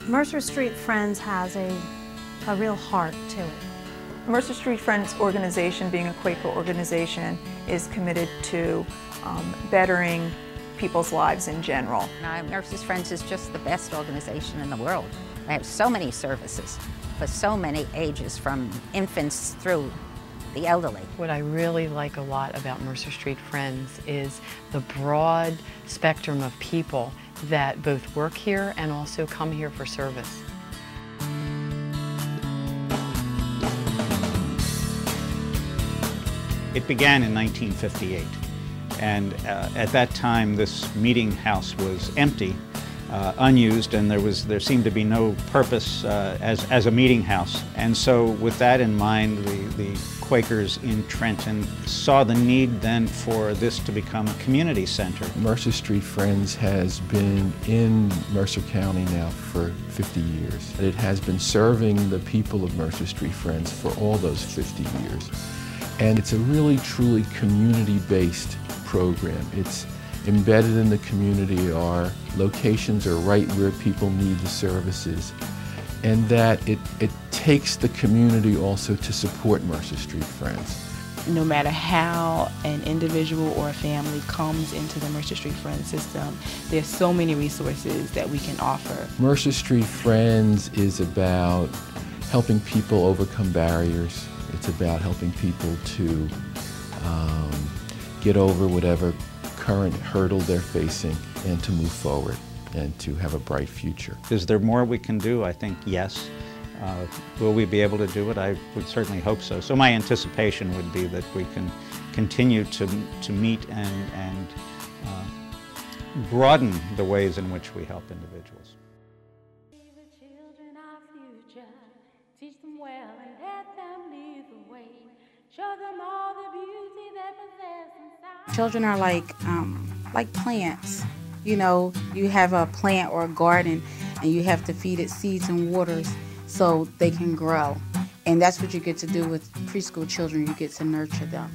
Mercer Street Friends has a real heart to it. Mercer Street Friends organization, being a Quaker organization, is committed to bettering people's lives in general. Mercer Friends is just the best organization in the world. They have so many services for so many ages, from infants through the elderly. What I really like a lot about Mercer Street Friends is the broad spectrum of people that both work here and also come here for service. It began in 1958, and at that time this meeting house was empty, unused, and there seemed to be no purpose as a meeting house. And so with that in mind, the Quakers in Trenton saw the need then for this to become a community center. Mercer Street Friends has been in Mercer County now for 50 years. It has been serving the people of Mercer Street Friends for all those 50 years. And it's a really, truly community-based program. It's embedded in the community. Our locations are right where people need the services. And that it takes the community also to support Mercer Street Friends. No matter how an individual or a family comes into the Mercer Street Friends system, there's so many resources that we can offer. Mercer Street Friends is about helping people overcome barriers. It's about helping people to get over whatever current hurdle they're facing and to move forward and to have a bright future. Is there more we can do? I think yes. Will we be able to do it? I would certainly hope so. So my anticipation would be that we can continue to meet and broaden the ways in which we help individuals. The children are future. Teach them well and let them lead the way. Show them all the beauty they possess inside. Children are like plants. You know, you have a plant or a garden and you have to feed it seeds and waters so they can grow. And that's what you get to do with preschool children. You get to nurture them.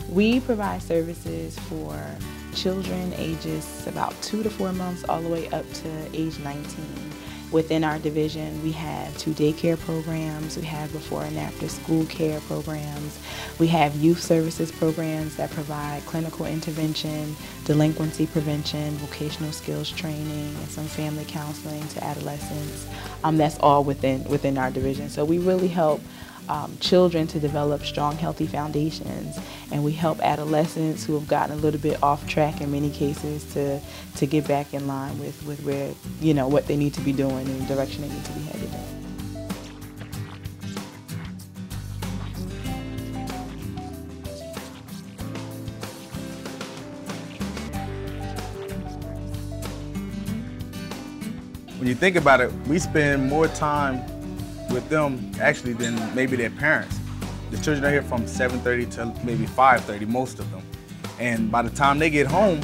We provide services for children ages about 2 to 4 months all the way up to age 19. Within our division, we have 2 daycare programs, we have before and after school care programs, we have youth services programs that provide clinical intervention, delinquency prevention, vocational skills training, and some family counseling to adolescents. That's all within our division. So we really help children to develop strong, healthy foundations, and we help adolescents who have gotten a little bit off track in many cases to get back in line with where, you know, what they need to be doing and the direction they need to be headed in. When you think about it, we spend more time with them actually than maybe their parents. The children are here from 7:30 to maybe 5:30, most of them. And by the time they get home,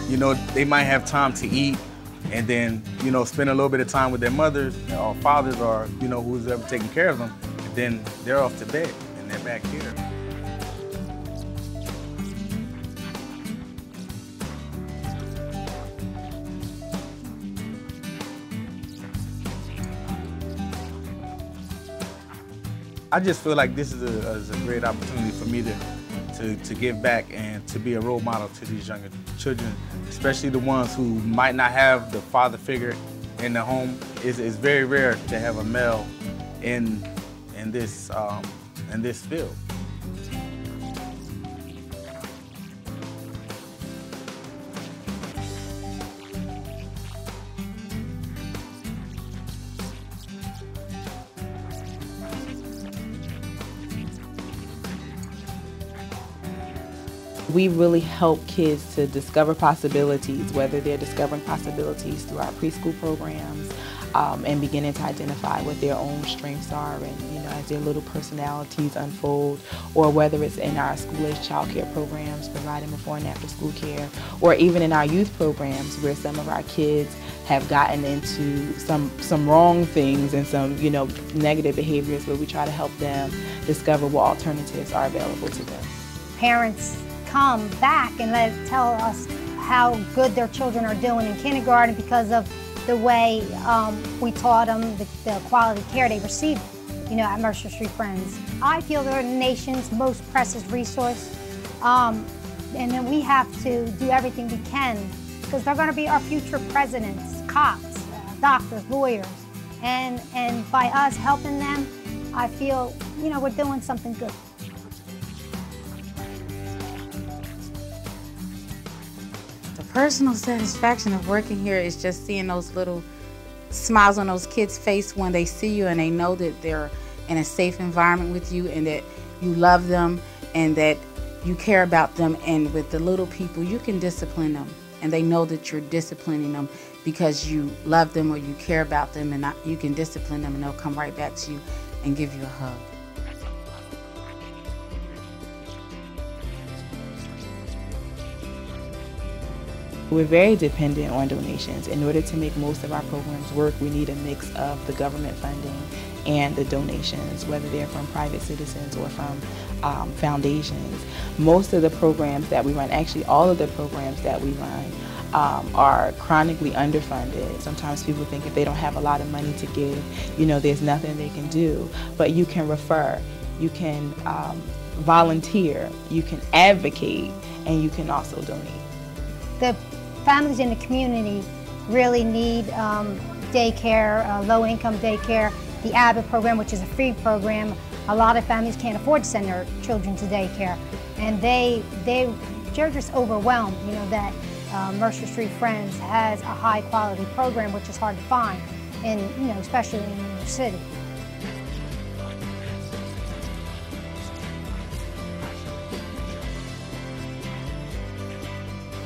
you know, they might have time to eat and then, you know, spend a little bit of time with their mothers or fathers or, you know, who's ever taking care of them. And then they're off to bed and they're back here. I just feel like this is a great opportunity for me to give back and to be a role model to these younger children, especially the ones who might not have the father figure in the home. It's very rare to have a male in this field. We really help kids to discover possibilities, whether they're discovering possibilities through our preschool programs, and beginning to identify what their own strengths are, and as their little personalities unfold, or whether it's in our school-age child care programs, providing before and after school care, or even in our youth programs where some of our kids have gotten into some wrong things and some negative behaviors, where we try to help them discover what alternatives are available to them. Parents come back and tell us how good their children are doing in kindergarten because of the way we taught them, the quality care they received, at Mercer Street Friends. I feel they're the nation's most precious resource, and then we have to do everything we can because they're going to be our future presidents, cops, doctors, lawyers, and by us helping them, I feel, we're doing something good. Personal satisfaction of working here is just seeing those little smiles on those kids' face when they see you and they know that they're in a safe environment with you and that you love them and that you care about them. And with the little people, you can discipline them and they know that you're disciplining them because you love them or you care about them, and you can discipline them and they'll come right back to you and give you a hug. We're very dependent on donations. In order to make most of our programs work, we need a mix of the government funding and the donations, whether they're from private citizens or from foundations. Most of the programs that we run, actually all of the programs that we run, are chronically underfunded. Sometimes people think if they don't have a lot of money to give, there's nothing they can do. But you can refer, you can volunteer, you can advocate, and you can also donate. The families in the community really need daycare, low-income daycare, the Abbott program, which is a free program. A lot of families can't afford to send their children to daycare, and they're just overwhelmed, that Mercer Street Friends has a high-quality program, which is hard to find, especially in New York City.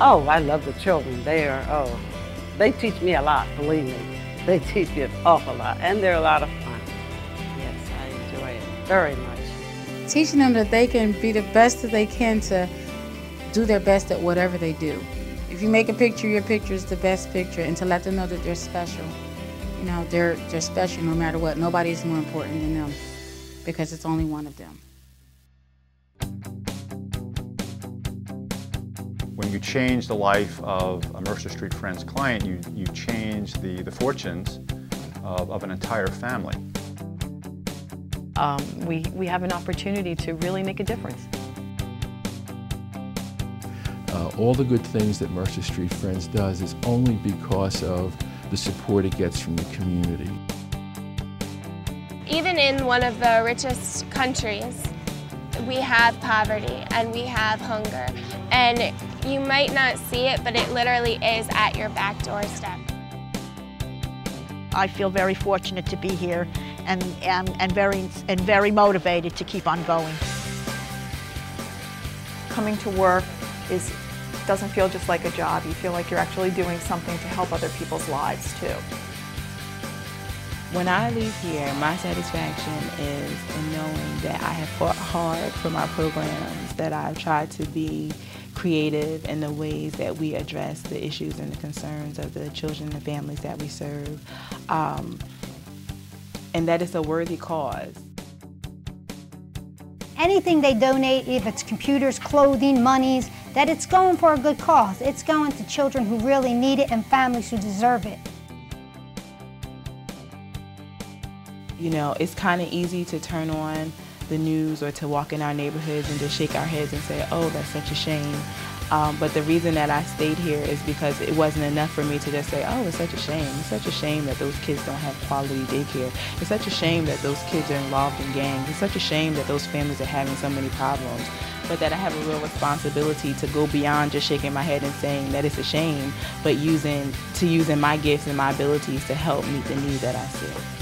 Oh, I love the children. They teach me a lot, believe me. They teach me an awful lot, and they're a lot of fun. Yes, I enjoy it very much. Teaching them that they can be the best that they can to do their best at whatever they do. If you make a picture, your picture is the best picture, and to let them know that they're special. They're special no matter what. Nobody is more important than them because it's only one of them. When you change the life of a Mercer Street Friends client, you change the fortunes of an entire family. We have an opportunity to really make a difference. All the good things that Mercer Street Friends does is only because of the support it gets from the community. Even in one of the richest countries, we have poverty and we have hunger. And you might not see it, but it literally is at your back doorstep. I feel very fortunate to be here and very motivated to keep on going. Coming to work doesn't feel just like a job. You feel like you're actually doing something to help other people's lives too. When I leave here, my satisfaction is in knowing that I have fought hard for my programs, that I've tried to be creative in the ways that we address the issues and the concerns of the children and families that we serve, and that it's a worthy cause. Anything they donate, if it's computers, clothing, monies, that it's going for a good cause. It's going to children who really need it and families who deserve it. It's kind of easy to turn on the news or to walk in our neighborhoods and just shake our heads and say, oh, that's such a shame. But the reason that I stayed here is because it wasn't enough for me to just say, oh, it's such a shame. It's such a shame that those kids don't have quality daycare. It's such a shame that those kids are involved in gangs. It's such a shame that those families are having so many problems. But that I have a real responsibility to go beyond just shaking my head and saying that it's a shame, but using my gifts and my abilities to help meet the need that I see.